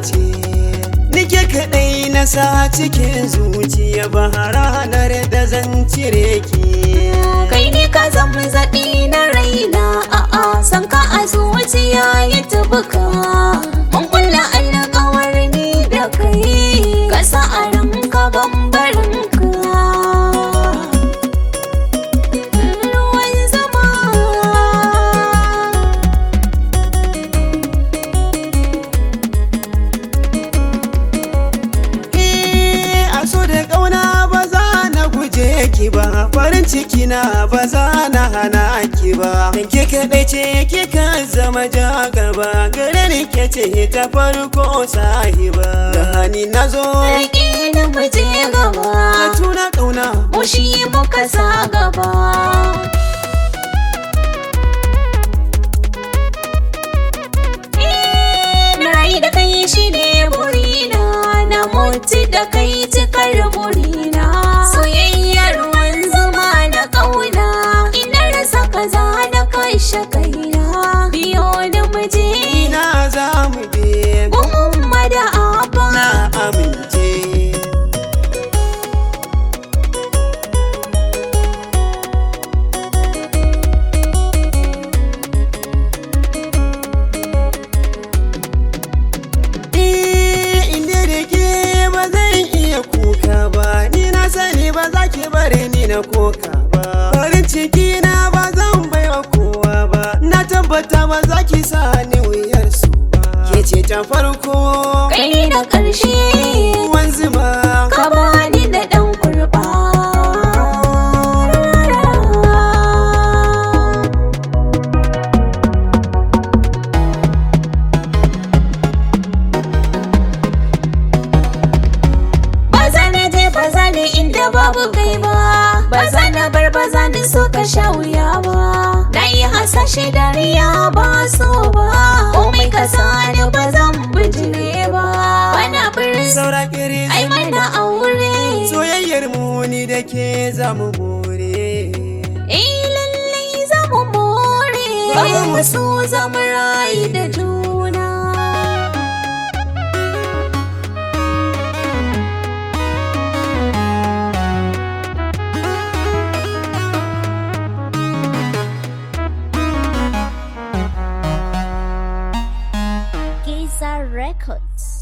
ce, nike kaɗai na sa cikin zuciya ba ranar da zan cire ki. Kai ne ka zama zaɓi na raina, a'a san ka a zuciya ya tabuka. Mun kulla alƙawar ni da kai, ka sa a ranka bambarin ka. Ruwan zama a so da ƙauna ba za na guje ki ba, farin ciki na ba za na hana ki ba. Dan ke kaɗai ce kika zama jagaba, gare ni ke ce ta farko sahiba. Da hani na zo rage na muje gaba, ka tuna ƙauna mu shi muka sa gaba. Na rayu da kai shi ne burina, na mutu da kai cikar burina. Soyayyar ruwan zuma da ƙauna, ina rasa kaza na kashe kaina. Biyo da muje ina za mu je, gun umma da abba. na amince. Inda da ke ba zan iya kuka ba, ni na sani ba za ki bare ni na koka ba. Farin ciki na ba zan baiwa kowa ba, na tabbata ba za ki sa ni wuyar su ba. Ke ce ta farko Kai da ƙarshe ruwan zuma, ka bani da ɗan kurɓa. Ba za na je ba za ni inda babu kai ba, ba za na bar ba za ni so ka sha wuya ba. Na yi hasashe dariya ba so ba, komai ka sani ba zan bijire ba. Bana birin saura kiris ai mana aure. soyayyar mu ni da ke za mu more. lallai za mu more, babu musu za mu rayu da juna. Giza Records.